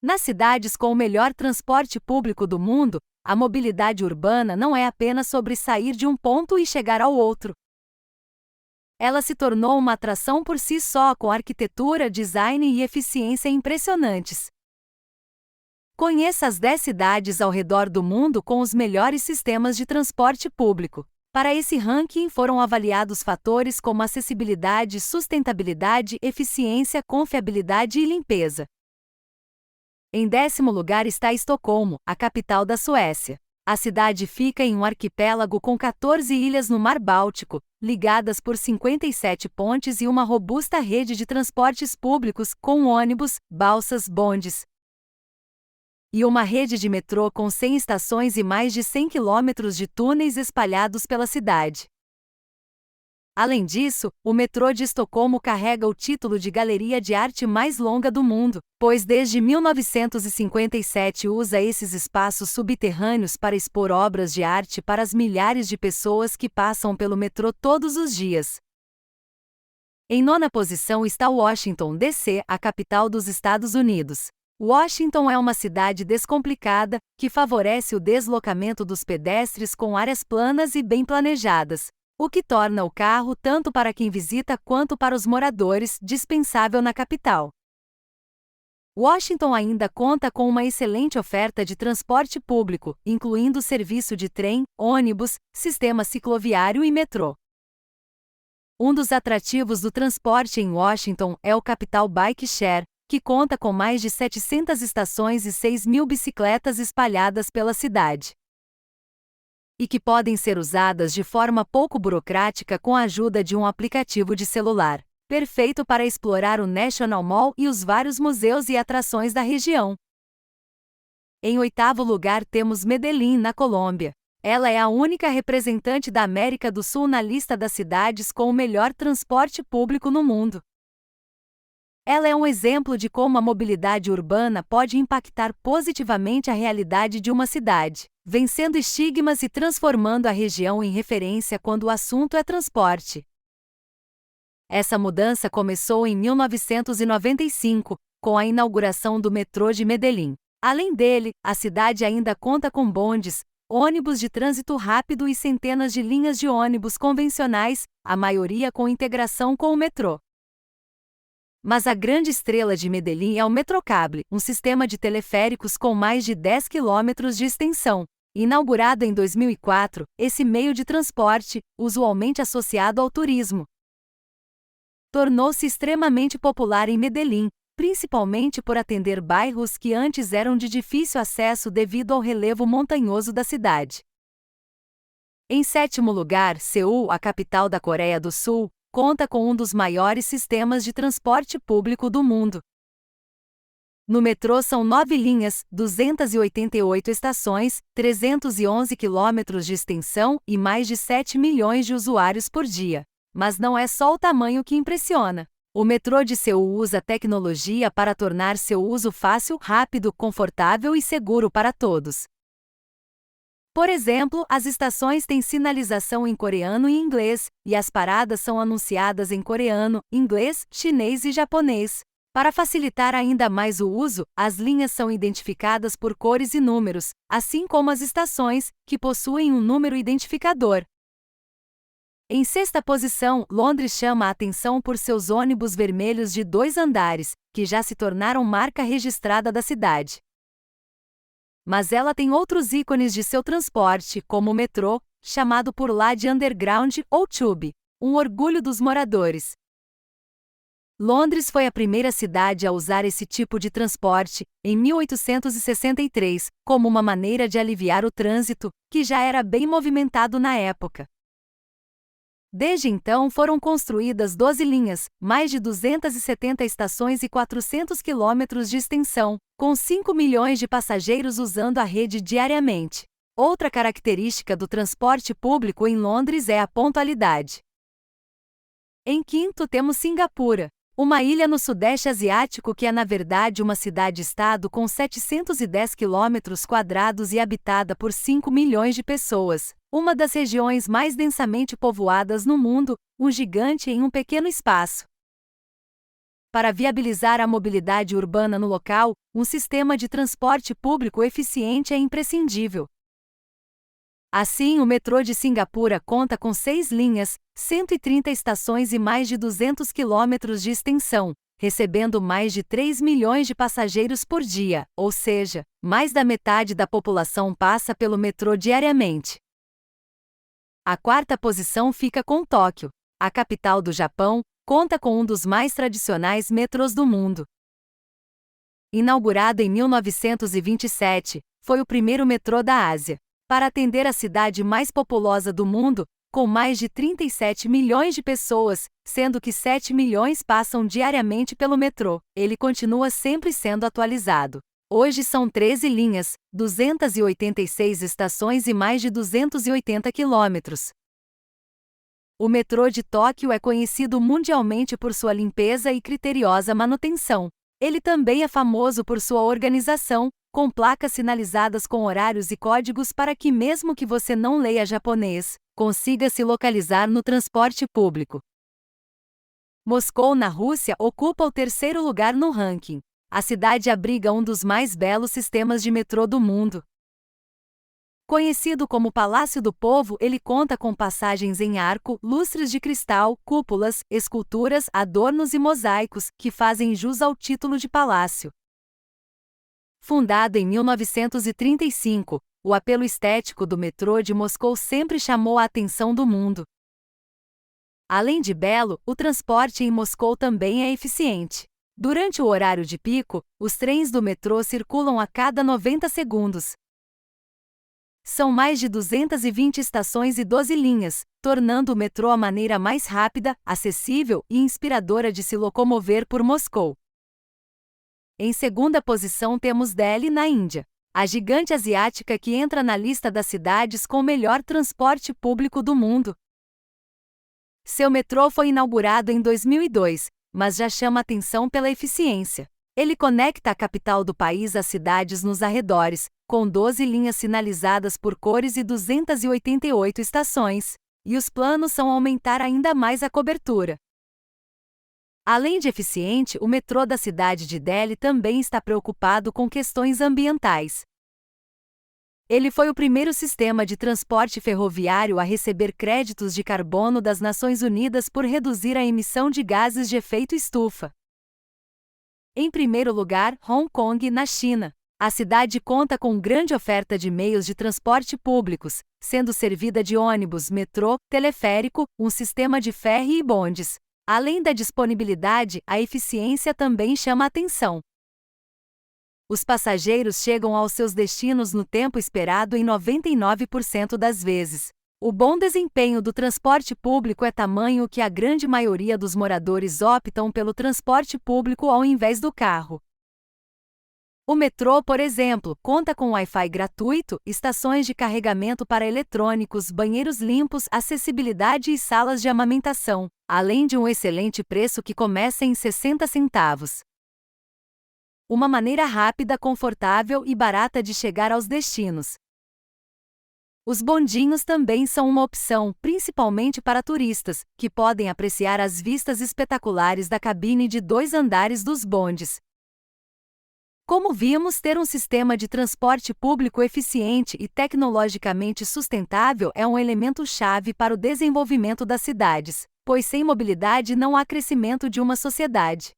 Nas cidades com o melhor transporte público do mundo, a mobilidade urbana não é apenas sobre sair de um ponto e chegar ao outro. Ela se tornou uma atração por si só, com arquitetura, design e eficiência impressionantes. Conheça as 10 cidades ao redor do mundo com os melhores sistemas de transporte público. Para esse ranking foram avaliados fatores como acessibilidade, sustentabilidade, eficiência, confiabilidade e limpeza. Em 10º lugar está Estocolmo, a capital da Suécia. A cidade fica em um arquipélago com 14 ilhas no Mar Báltico, ligadas por 57 pontes e uma robusta rede de transportes públicos, com ônibus, balsas, bondes, e uma rede de metrô com 100 estações e mais de 100 quilômetros de túneis espalhados pela cidade. Além disso, o metrô de Estocolmo carrega o título de galeria de arte mais longa do mundo, pois desde 1957 usa esses espaços subterrâneos para expor obras de arte para as milhares de pessoas que passam pelo metrô todos os dias. Em 9ª posição está Washington, D.C., a capital dos Estados Unidos. Washington é uma cidade descomplicada, que favorece o deslocamento dos pedestres com áreas planas e bem planejadas, o que torna o carro, tanto para quem visita quanto para os moradores, dispensável na capital. Washington ainda conta com uma excelente oferta de transporte público, incluindo serviço de trem, ônibus, sistema cicloviário e metrô. Um dos atrativos do transporte em Washington é o Capital Bike Share, que conta com mais de 700 estações e 6.000 bicicletas espalhadas pela cidade, e que podem ser usadas de forma pouco burocrática com a ajuda de um aplicativo de celular, perfeito para explorar o National Mall e os vários museus e atrações da região. Em 8º lugar temos Medellín, na Colômbia. Ela é a única representante da América do Sul na lista das cidades com o melhor transporte público no mundo. Ela é um exemplo de como a mobilidade urbana pode impactar positivamente a realidade de uma cidade, vencendo estigmas e transformando a região em referência quando o assunto é transporte. Essa mudança começou em 1995, com a inauguração do metrô de Medellín. Além dele, a cidade ainda conta com bondes, ônibus de trânsito rápido e centenas de linhas de ônibus convencionais, a maioria com integração com o metrô. Mas a grande estrela de Medellín é o Metrocable, um sistema de teleféricos com mais de 10 quilômetros de extensão. Inaugurado em 2004, esse meio de transporte, usualmente associado ao turismo, tornou-se extremamente popular em Medellín, principalmente por atender bairros que antes eram de difícil acesso devido ao relevo montanhoso da cidade. Em 7º lugar, Seul, a capital da Coreia do Sul, conta com um dos maiores sistemas de transporte público do mundo. No metrô são 9 linhas, 288 estações, 311 quilômetros de extensão e mais de 7 milhões de usuários por dia. Mas não é só o tamanho que impressiona. O metrô de Seul usa tecnologia para tornar seu uso fácil, rápido, confortável e seguro para todos. Por exemplo, as estações têm sinalização em coreano e inglês, e as paradas são anunciadas em coreano, inglês, chinês e japonês. Para facilitar ainda mais o uso, as linhas são identificadas por cores e números, assim como as estações, que possuem um número identificador. Em 6ª posição, Londres chama a atenção por seus ônibus vermelhos de 2 andares, que já se tornaram marca registrada da cidade. Mas ela tem outros ícones de seu transporte, como o metrô, chamado por lá de Underground ou Tube, um orgulho dos moradores. Londres foi a primeira cidade a usar esse tipo de transporte, em 1863, como uma maneira de aliviar o trânsito, que já era bem movimentado na época. Desde então foram construídas 12 linhas, mais de 270 estações e 400 quilômetros de extensão, com 5 milhões de passageiros usando a rede diariamente. Outra característica do transporte público em Londres é a pontualidade. Em 5º temos Cingapura, uma ilha no Sudeste Asiático que é na verdade uma cidade-estado com 710 quilômetros quadrados e habitada por 5 milhões de pessoas. Uma das regiões mais densamente povoadas no mundo, um gigante em um pequeno espaço. Para viabilizar a mobilidade urbana no local, um sistema de transporte público eficiente é imprescindível. Assim, o metrô de Cingapura conta com 6 linhas, 130 estações e mais de 200 quilômetros de extensão, recebendo mais de 3 milhões de passageiros por dia, ou seja, mais da metade da população passa pelo metrô diariamente. A quarta posição fica com Tóquio. A capital do Japão conta com um dos mais tradicionais metrôs do mundo. Inaugurado em 1927, foi o primeiro metrô da Ásia. Para atender a cidade mais populosa do mundo, com mais de 37 milhões de pessoas, sendo que 7 milhões passam diariamente pelo metrô, ele continua sempre sendo atualizado. Hoje são 13 linhas, 286 estações e mais de 280 quilômetros. O metrô de Tóquio é conhecido mundialmente por sua limpeza e criteriosa manutenção. Ele também é famoso por sua organização, com placas sinalizadas com horários e códigos para que, mesmo que você não leia japonês, consiga se localizar no transporte público. Moscou, na Rússia, ocupa o terceiro lugar no ranking. A cidade abriga um dos mais belos sistemas de metrô do mundo. Conhecido como Palácio do Povo, ele conta com passagens em arco, lustres de cristal, cúpulas, esculturas, adornos e mosaicos, que fazem jus ao título de palácio. Fundado em 1935, o apelo estético do metrô de Moscou sempre chamou a atenção do mundo. Além de belo, o transporte em Moscou também é eficiente. Durante o horário de pico, os trens do metrô circulam a cada 90 segundos. São mais de 220 estações e 12 linhas, tornando o metrô a maneira mais rápida, acessível e inspiradora de se locomover por Moscou. Em segunda posição temos Delhi, na Índia, a gigante asiática que entra na lista das cidades com o melhor transporte público do mundo. Seu metrô foi inaugurado em 2002, mas já chama atenção pela eficiência. Ele conecta a capital do país às cidades nos arredores, com 12 linhas sinalizadas por cores e 288 estações, e os planos são aumentar ainda mais a cobertura. Além de eficiente, o metrô da cidade de Delhi também está preocupado com questões ambientais. Ele foi o primeiro sistema de transporte ferroviário a receber créditos de carbono das Nações Unidas por reduzir a emissão de gases de efeito estufa. Em primeiro lugar, Hong Kong, na China. A cidade conta com grande oferta de meios de transporte públicos, sendo servida de ônibus, metrô, teleférico, um sistema de ferry e bondes. Além da disponibilidade, a eficiência também chama a atenção. Os passageiros chegam aos seus destinos no tempo esperado em 99% das vezes. O bom desempenho do transporte público é tamanho que a grande maioria dos moradores optam pelo transporte público ao invés do carro. O metrô, por exemplo, conta com Wi-Fi gratuito, estações de carregamento para eletrônicos, banheiros limpos, acessibilidade e salas de amamentação, além de um excelente preço que começa em 60 centavos. Uma maneira rápida, confortável e barata de chegar aos destinos. Os bondinhos também são uma opção, principalmente para turistas, que podem apreciar as vistas espetaculares da cabine de 2 andares dos bondes. Como vimos, ter um sistema de transporte público eficiente e tecnologicamente sustentável é um elemento-chave para o desenvolvimento das cidades, pois sem mobilidade não há crescimento de uma sociedade.